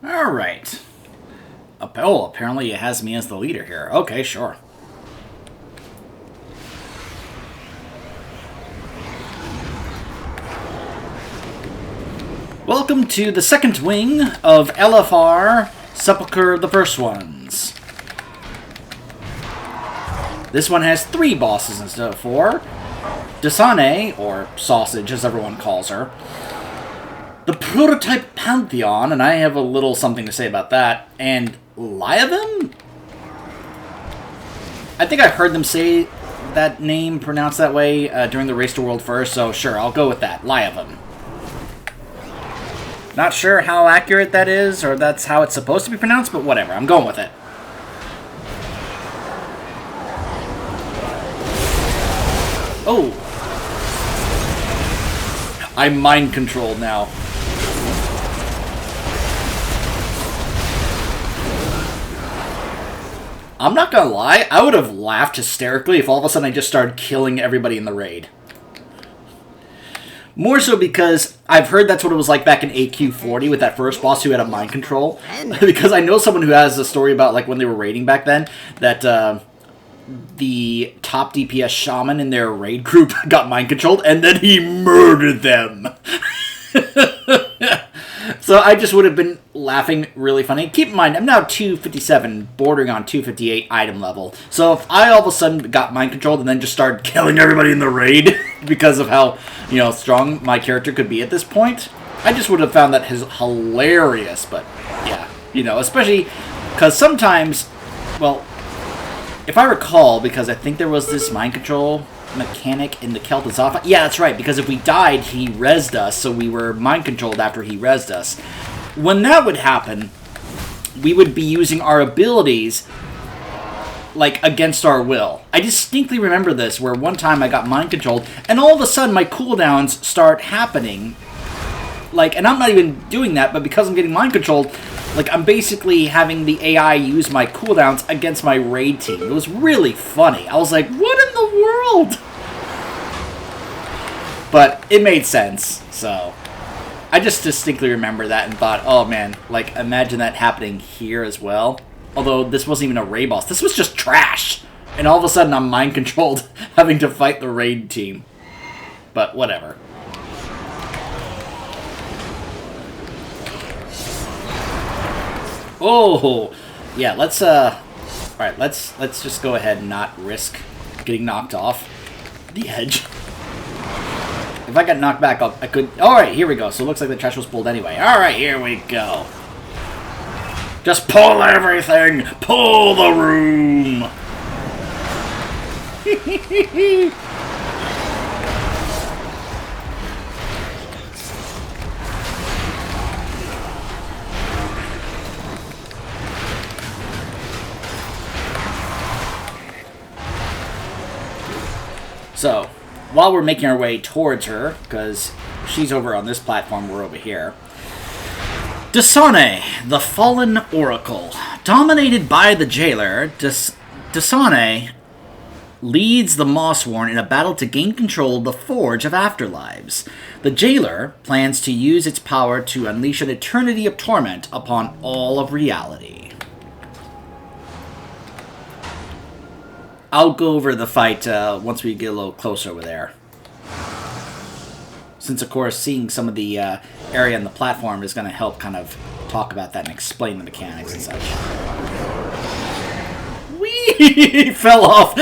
Alright. Oh, apparently it has me as the leader here. Okay, sure. Welcome to the second wing of LFR Sepulchre the First Ones. This one has 3 bosses instead of 4. Dasane, or Sausage as everyone calls her. The prototype Pantheon, and I have a little something to say about that. And Liavim? I think I heard them say that name pronounced that way during the Race to World First, so sure, I'll go with that. Liavim. Not sure how accurate that is, or that's how it's supposed to be pronounced, but whatever, I'm going with it. Oh. I'm mind-controlled now. I'm not gonna lie, I would have laughed hysterically if all of a sudden I just started killing everybody in the raid. More so because I've heard that's what it was like back in AQ40 with that first boss who had a mind control. Because I know someone who has a story about like when they were raiding back then, that the top DPS shaman in their raid group got mind controlled and then he murdered them. So I just would have been laughing really funny. Keep in mind, I'm now 257, bordering on 258 item level. So if I all of a sudden got mind controlled and then just started killing everybody in the raid because of how, you know, strong my character could be at this point, I just would have found that hilarious. But yeah, you know, especially because sometimes, well, if I recall, because I think there was this mind control mechanic in the Kel'Thuzad. Yeah, that's right, because if we died, he rezzed us, so we were mind-controlled after he rezzed us. When that would happen, we would be using our abilities, like, against our will. I distinctly remember this, where one time I got mind-controlled, and all of a sudden my cooldowns start happening. Like, and I'm not even doing that, but because I'm getting mind-controlled, like, I'm basically having the AI use my cooldowns against my raid team. It was really funny. I was like, what in the world? But it made sense, so I just distinctly remember that and thought, oh man, like, imagine that happening here as well. Although this wasn't even a raid boss. This was just trash. And all of a sudden I'm mind-controlled having to fight the raid team. But whatever. Oh, yeah, let's, alright, let's just go ahead and not risk getting knocked off the edge. If I got knocked back up, I could, alright, here we go. So it looks like the trash was pulled anyway. Alright, here we go. Just pull everything! Pull the room! So, while we're making our way towards her, because she's over on this platform, we're over here. Dasane, the Fallen Oracle. Dominated by the Jailer, Dasane leads the Mossworn in a battle to gain control of the Forge of Afterlives. The Jailer plans to use its power to unleash an eternity of torment upon all of reality. I'll go over the fight once we get a little closer over there. Since, of course, seeing some of the area on the platform is going to help kind of talk about that and explain the mechanics and such. Whee! Fell off!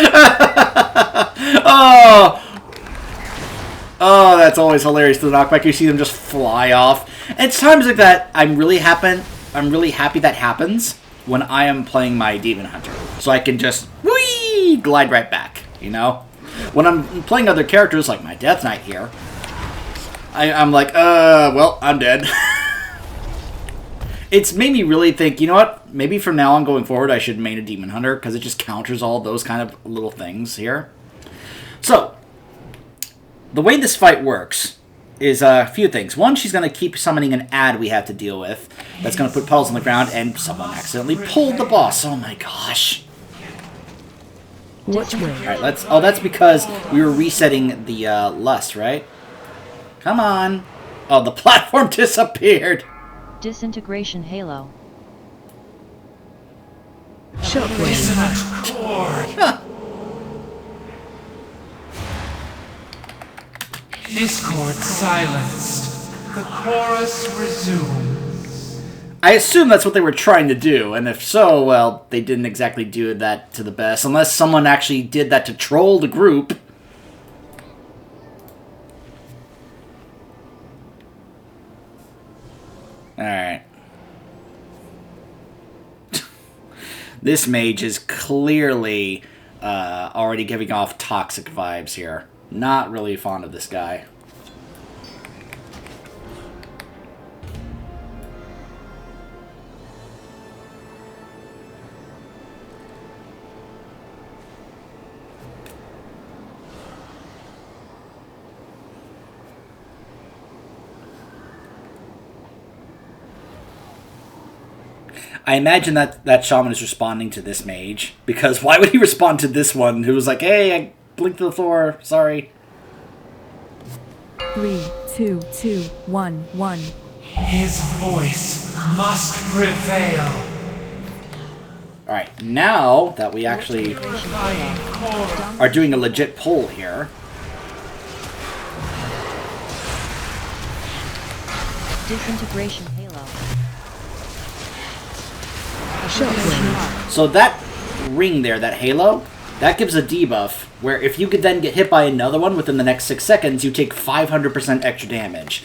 Oh, that's always hilarious, the knockback. You see them just fly off. And it's times like that I'm really happy that happens when I am playing my Demon Hunter. So I can just glide right back, you know? When I'm playing other characters, like my Death Knight here, I'm like, well, I'm dead. It's made me really think, you know what? Maybe from now on going forward, I should main a Demon Hunter, because it just counters all those kind of little things here. So, the way this fight works is a few things. One, she's going to keep summoning an ad we have to deal with. That's going to put puddles on the ground, and someone accidentally pulled the boss. Oh my gosh. Which way? Alright, let's... Oh, that's because we were resetting the lust, right? Come on. Oh, the platform disappeared. Disintegration Halo. Shockwave. Discord silenced. The chorus resumes. I assume that's what they were trying to do, and if so, well, they didn't exactly do that to the best, unless someone actually did that to troll the group. Alright. This mage is clearly already giving off toxic vibes here. Not really fond of this guy. I imagine that shaman is responding to this mage, because why would he respond to this one who was like, hey, I blinked to the floor, sorry. 3, 2, 2, 1, 1. His voice must prevail. Alright, now that we actually are doing a legit poll here. Disintegration Halo. Shockwave. So that ring there, that halo, that gives a debuff where if you could then get hit by another one within the next 6 seconds, you take 500% extra damage.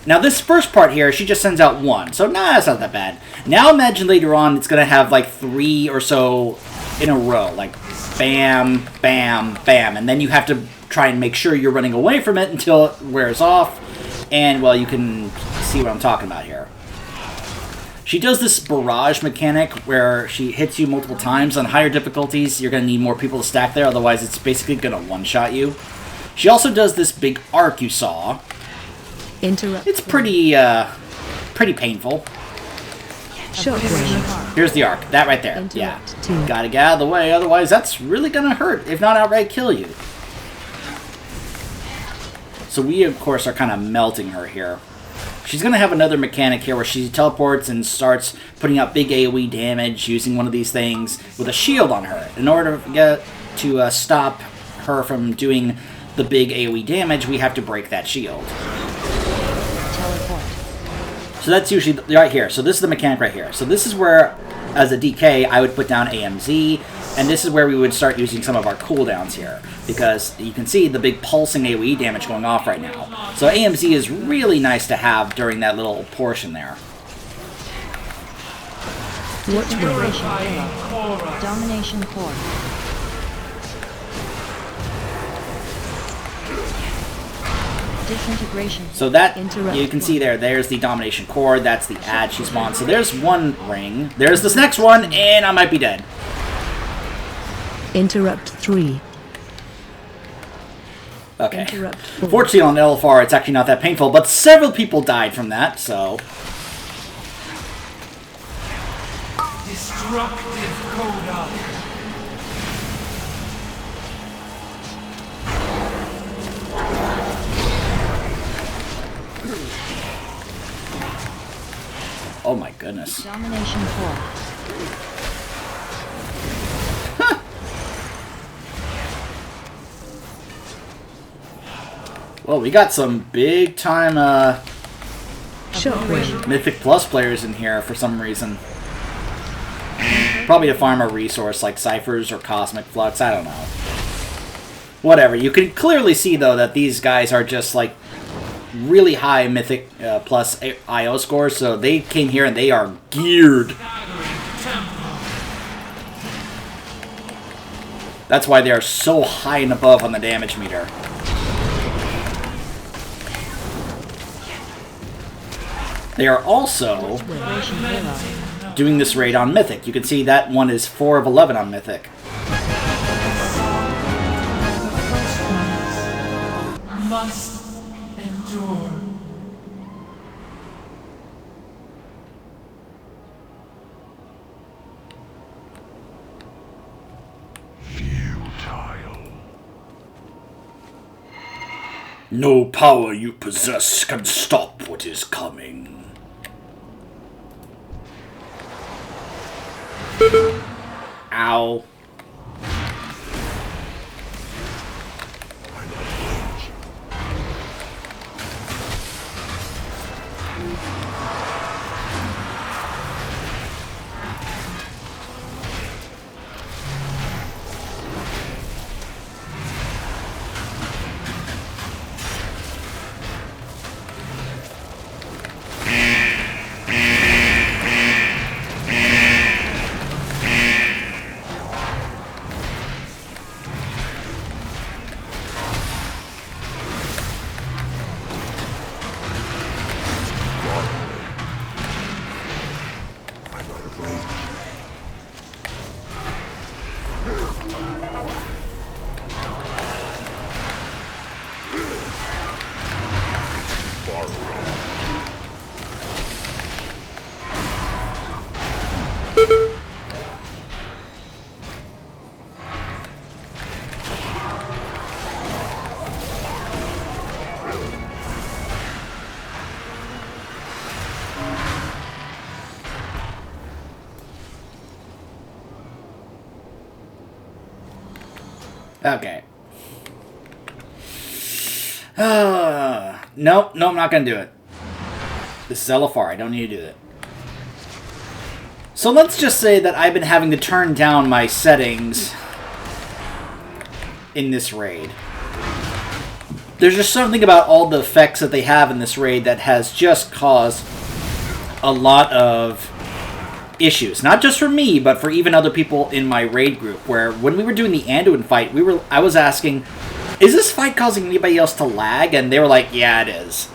Now this first part here, she just sends out 1, so nah, that's not that bad. Now imagine later on it's going to have like 3 or so in a row, like bam, bam, bam, and then you have to try and make sure you're running away from it until it wears off, and well, you can see what I'm talking about here. She does this barrage mechanic where she hits you multiple times. On higher difficulties, you're going to need more people to stack there, otherwise it's basically going to one-shot you. She also does this big arc you saw. Interrupt. It's pretty painful. Shockwave. Here's the arc. That right there. Interrupt Yeah. 2. Gotta get out of the way, otherwise that's really going to hurt, if not outright kill you. So we, of course, are kind of melting her here. She's going to have another mechanic here where she teleports and starts putting out big AoE damage using one of these things with a shield on her. In order to stop her from doing the big AoE damage, we have to break that shield. Teleport. So that's usually right here. So this is the mechanic right here. So this is where, as a DK, I would put down AMZ, and this is where we would start using some of our cooldowns here, because you can see the big pulsing AoE damage going off right now. So AMZ is really nice to have during that little portion there. Disintegration Halo. Domination Core. Disintegration. So that, Interrupt. you can see there's the Domination Core, that's the ad she spawned. So there's one ring, there's this next one, and I might be dead. Interrupt 3. Okay. Interrupt 4. Fortunately on LFR it's actually not that painful, but several people died from that, so... Destructive Coda. Oh my goodness. Domination Core. Well, we got some big time Shockwave. Mythic Plus players in here for some reason. Probably to farm a resource like Ciphers or Cosmic Flux, I don't know. Whatever. You can clearly see, though, that these guys are just, like, really high Mythic Plus IO scores, so they came here and they are geared. That's why they are so high and above on the damage meter. They are also Disintegration Halo. doing this raid on Mythic. You can see that one is 4 of 11 on Mythic. Must endure. Futile. No power you possess can stop what is coming. Ow. Okay. Nope, I'm not gonna do it. This is LFR, I don't need to do it. So let's just say that I've been having to turn down my settings in this raid. There's just something about all the effects that they have in this raid that has just caused a lot of issues. Not just for me, but for even other people in my raid group, where when we were doing the Anduin fight, I was asking, is this fight causing anybody else to lag? And they were like, yeah, it is.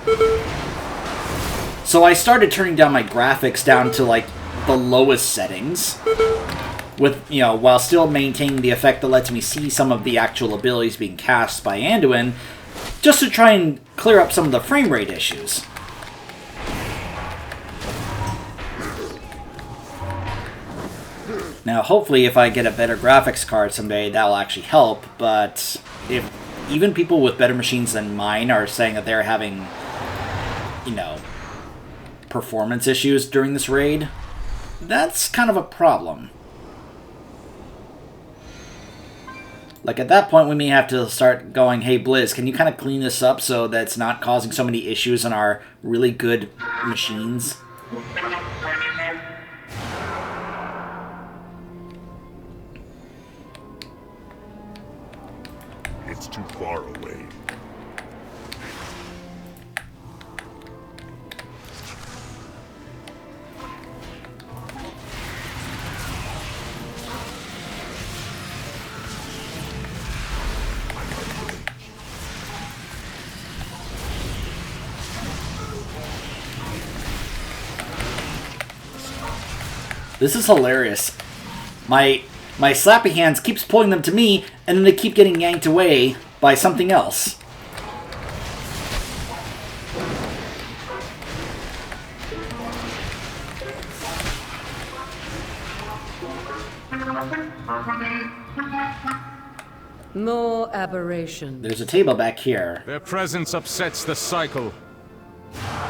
So I started turning down my graphics down to like the lowest settings, with, you know, while still maintaining the effect that lets me see some of the actual abilities being cast by Anduin, just to try and clear up some of the frame rate issues. Now, hopefully, if I get a better graphics card someday, that'll actually help, but if even people with better machines than mine are saying that they're having, you know, performance issues during this raid, that's kind of a problem. Like, at that point, we may have to start going, hey, Blizz, can you kind of clean this up so that it's not causing so many issues on our really good machines? It's too far away. This is hilarious. My slappy hands keeps pulling them to me, and then they keep getting yanked away by something else. More aberration. There's a table back here. Their presence upsets the cycle.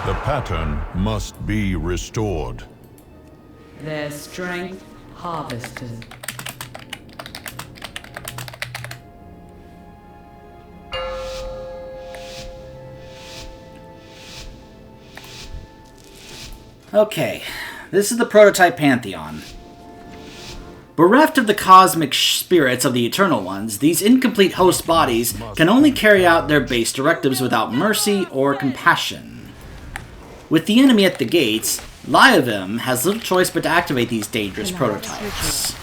The pattern must be restored. Their strength harvested. Okay, this is the prototype Pantheon. Bereft of the cosmic spirits of the Eternal Ones, these incomplete host bodies can only carry out their base directives without mercy or compassion. With the enemy at the gates, Lyovim has little choice but to activate these dangerous prototypes.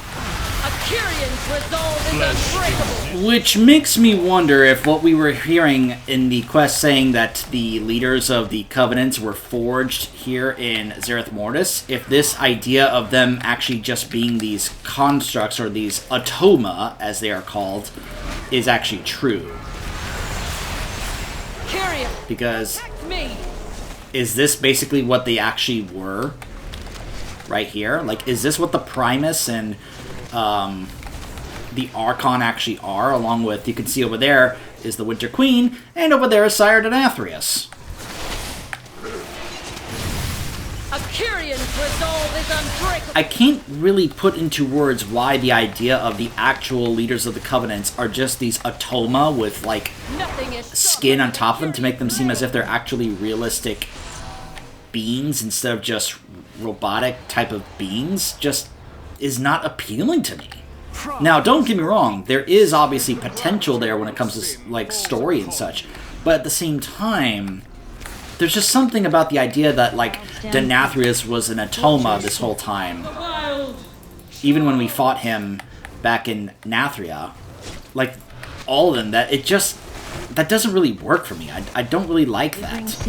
Which makes me wonder if what we were hearing in the quest saying that the leaders of the Covenants were forged here in Zereth Mortis, if this idea of them actually just being these constructs, or these automa, as they are called, is actually true. Because is this basically what they actually were? Right here? Like, is this what the Primus and the Archon actually are, along with, you can see over there is the Winter Queen, and over there is Sire Denathrius. I can't really put into words why the idea of the actual leaders of the Covenants are just these automa with, like, skin on top of them to make them seem as if they're actually realistic beings instead of just robotic type of beings, just is not appealing to me. Now, don't get me wrong, there is obviously potential there when it comes to, like, story and such, but at the same time, there's just something about the idea that, like, Denathrius was an automa this whole time. Even when we fought him back in Nathria, like, all of them, that doesn't really work for me. I don't really like that.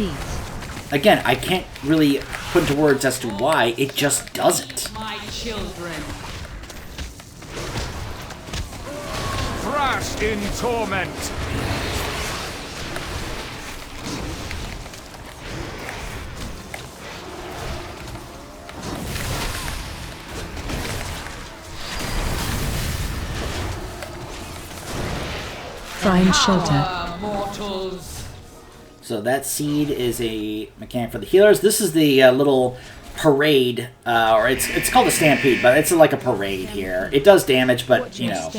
Again, I can't really put into words as to why, it just doesn't. My children. Crash in torment. Find shelter. Mortals. So that seed is a mechanic for the healers. This is the little parade, or it's called a stampede, but it's like a parade here. It does damage, but, you know,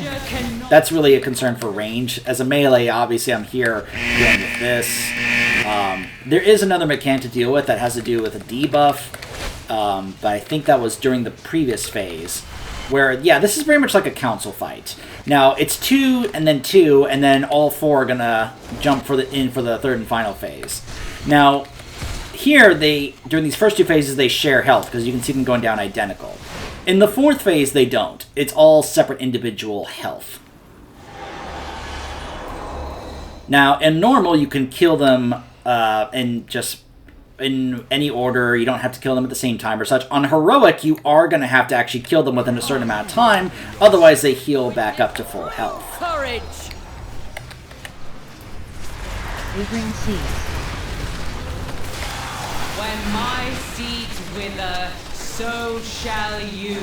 that's really a concern for range. As a melee, obviously I'm here dealing with this. There is another mechanic to deal with that has to do with a debuff, but I think that was during the previous phase. Where, yeah, this is very much like a council fight. Now, it's 2, and then all 4 are gonna jump in for the third and final phase. Now, here, during these first 2 phases, they share health, because you can see them going down identical. In the 4th phase, they don't. It's all separate individual health. Now, in normal, you can kill them in any order. You don't have to kill them at the same time or such. On heroic, you are going to have to actually kill them within a certain amount of time, otherwise they heal back up to full health. Courage. Withering seeds. When my seeds wither, so shall you.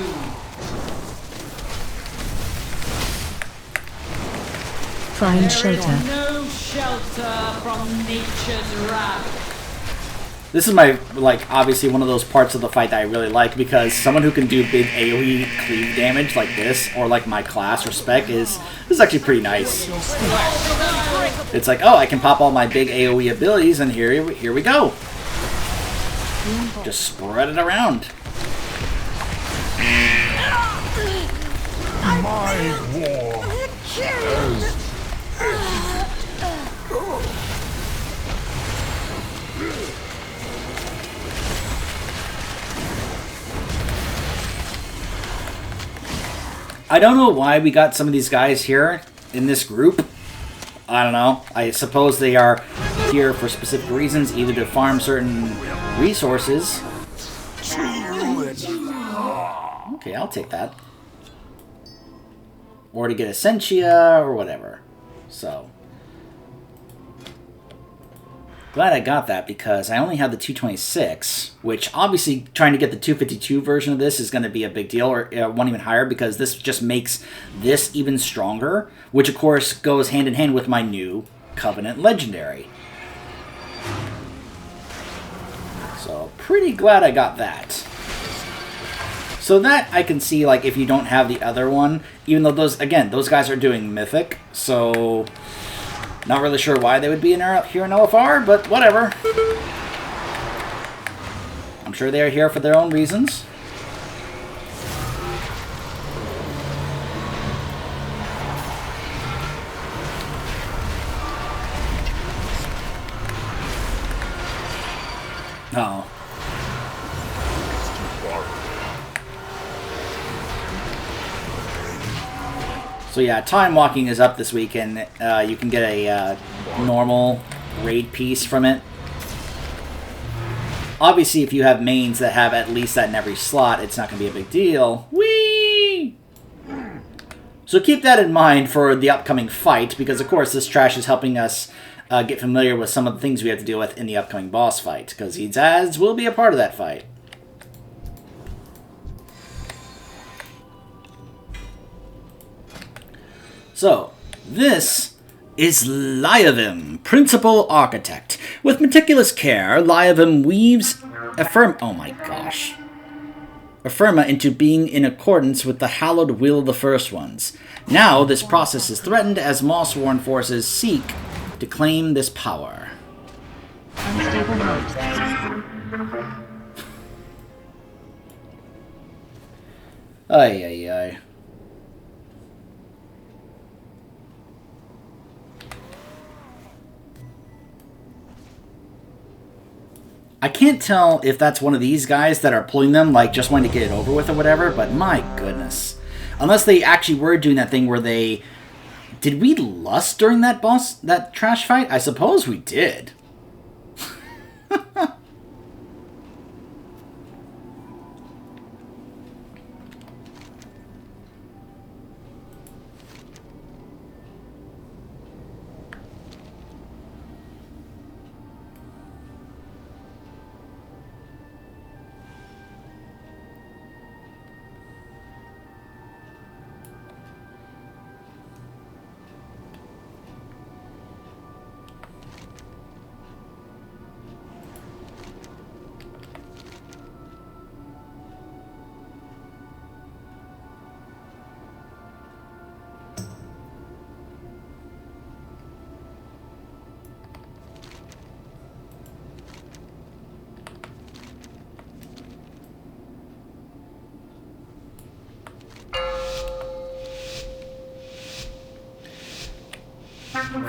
Find There shelter. is no shelter from nature's wrath. This is my, like, obviously one of those parts of the fight that I really like, because someone who can do big AoE cleave damage like this, or like my class or spec, is actually pretty nice. It's like, oh, I can pop all my big AoE abilities, and here we go. Just spread it around. My war has I don't know why we got some of these guys here in this group. I don't know. I suppose they are here for specific reasons, either to farm certain resources. Okay, I'll take that. Or to get Essentia, or whatever. So. Glad I got that, because I only have the 226, which obviously trying to get the 252 version of this is going to be a big deal, or one even higher, because this just makes this even stronger, which of course goes hand in hand with my new Covenant Legendary. So, pretty glad I got that. So that I can see, like, if you don't have the other one, even though those guys are doing Mythic, so not really sure why they would be here in LFR, but whatever. I'm sure they are here for their own reasons. Oh. So yeah, Time Walking is up this week, and you can get a normal raid piece from it. Obviously, if you have mains that have at least that in every slot, it's not going to be a big deal. Whee! So keep that in mind for the upcoming fight, because of course this trash is helping us get familiar with some of the things we have to deal with in the upcoming boss fight, because these ads will be a part of that fight. So, this is Lyavim, Principal Architect. With meticulous care, Lyavim weaves Oh my gosh. Affirma into being in accordance with the hallowed will of the First Ones. Now, this process is threatened as Mossworn forces seek to claim this power. Unstable mode. Ay, ay, ay. I can't tell if that's one of these guys that are pulling them, like, just wanting to get it over with or whatever, but my goodness. Unless they actually were doing that thing where they... Did we lust during that trash fight? I suppose we did.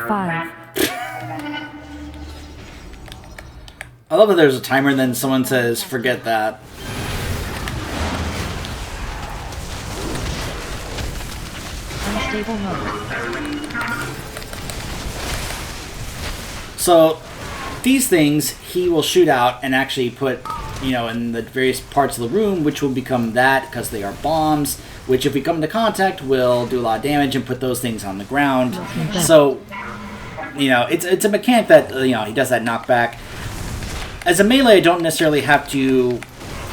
Five. I love that there's a timer and then someone says, forget that. Unstable mode. So, these things he will shoot out and actually put, you know, in the various parts of the room, which will become that because they are bombs, which if we come into contact will do a lot of damage and put those things on the ground. So, you know, it's a mechanic that, you know, he does that knockback. As a melee, I don't necessarily have to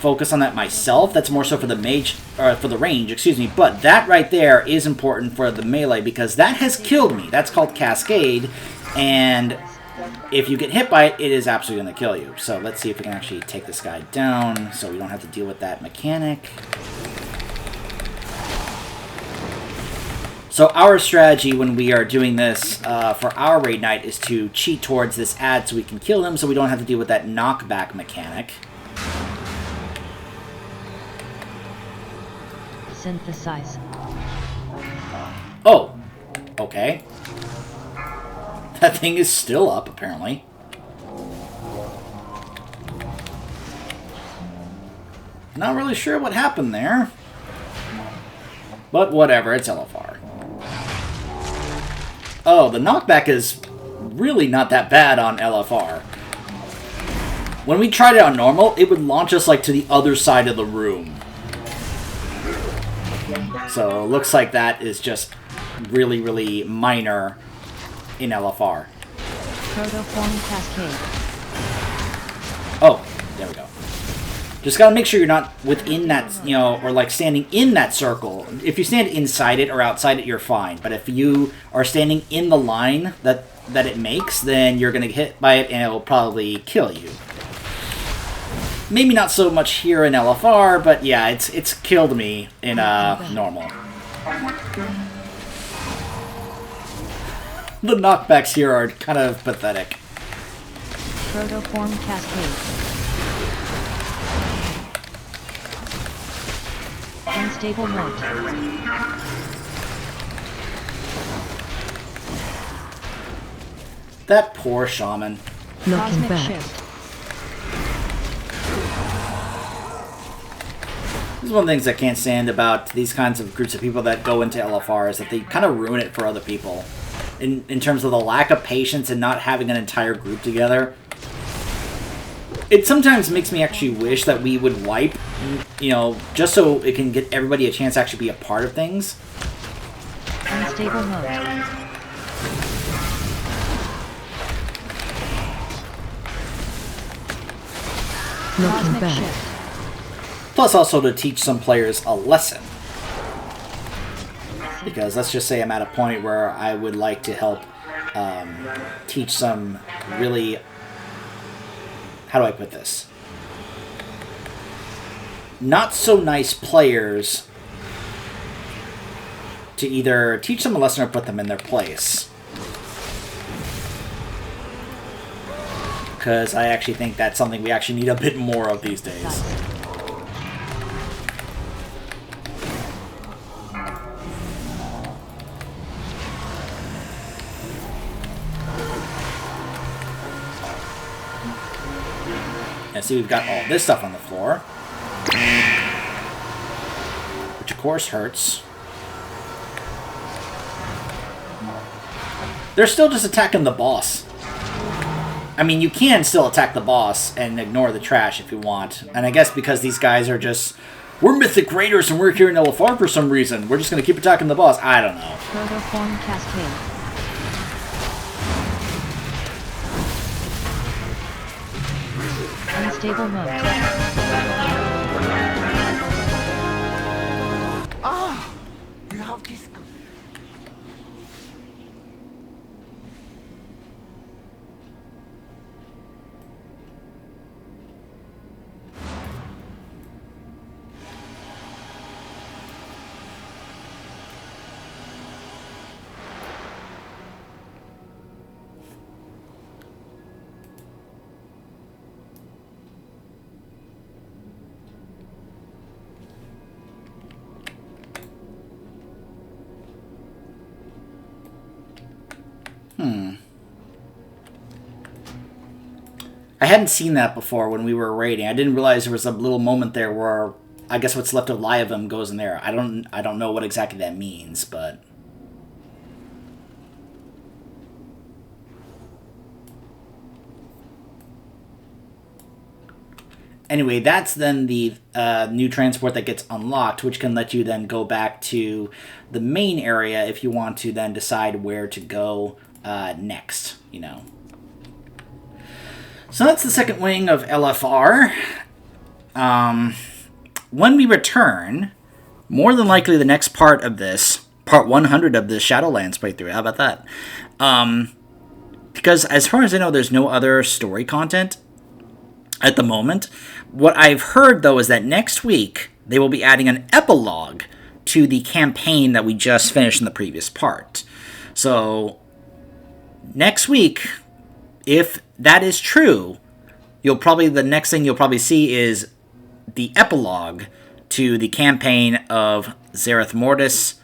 focus on that myself. That's more so for the mage, or for the range, excuse me. But that right there is important for the melee because that has killed me. That's called Cascade, and if you get hit by it, it is absolutely going to kill you. So let's see if we can actually take this guy down so we don't have to deal with that mechanic. So our strategy when we are doing this for our raid night is to cheat towards this ad so we can kill him so we don't have to deal with that knockback mechanic. Synthesize. Oh, okay. That thing is still up, apparently. Not really sure what happened there. But whatever, it's LFR. Oh, the knockback is really not that bad on LFR. When we tried it on normal, it would launch us like to the other side of the room. So, looks like that is just really, really minor in LFR. Protoform cascade. Oh, there we go. Just gotta make sure you're not within that, you know, or like standing in that circle. If you stand inside it or outside it, you're fine. But if you are standing in the line that it makes, then you're gonna get hit by it and it'll probably kill you. Maybe not so much here in LFR, but yeah, it's killed me in normal. The knockbacks here are kind of pathetic. Protoform cascade. Unstable mode. That poor shaman. Looking Cosmic back. shift. This is one of the things I can't stand about these kinds of groups of people that go into LFR is that they kind of ruin it for other people. In terms of the lack of patience and not having an entire group together. It sometimes makes me actually wish that we would wipe, you know, just so it can get everybody a chance to actually be a part of things. Unstable mode. Looking Cosmic back. shift. Plus also to teach some players a lesson. Because let's just say I'm at a point where I would like to help teach some really... How do I put this? not so nice players to either teach them a lesson or put them in their place. Because I actually think that's something we actually need a bit more of these days. And see, we've got all this stuff on the floor. Which of course hurts. They're still just attacking the boss. I mean, you can still attack the boss and ignore the trash if you want. And I guess because these guys are just... We're Mythic Raiders and we're here in LFR for some reason. We're just going to keep attacking the boss. I don't know. Protoform Cascade. Unstable mode. You have this. I hadn't seen that before when we were raiding. I didn't realize there was a little moment there where I guess what's left of Liavim goes in there. I don't know what exactly that means, but anyway, that's then the new transport that gets unlocked, which can let you then go back to the main area if you want to then decide where to go next, you know. So that's the second wing of LFR. When we return, more than likely the next part of this, part 100 of the Shadowlands playthrough, how about that? Because as far as I know, there's no other story content at the moment. What I've heard, though, is that next week they will be adding an epilogue to the campaign that we just finished in the previous part. So next week, if that is true, the next thing you'll probably see is the epilogue to the campaign of Zereth Mortis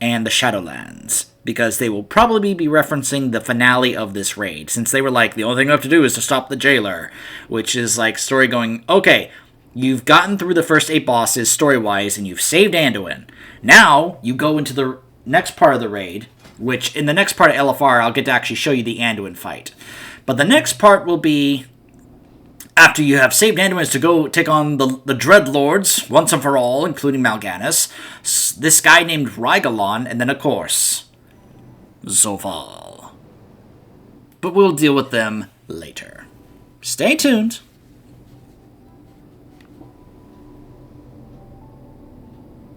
and the Shadowlands, because they will probably be referencing the finale of this raid, since they were like, the only thing we have to do is to stop the jailer, which is like story going, okay, you've gotten through the first 8 bosses story-wise, and you've saved Anduin. Now, you go into the next part of the raid, which in the next part of LFR, I'll get to actually show you the Anduin fight. But the next part will be, after you have saved Anduin, is to go take on the Dreadlords, once and for all, including Mal'Ganis, this guy named Rygalon, and then, of course, Zoval. But we'll deal with them later. Stay tuned.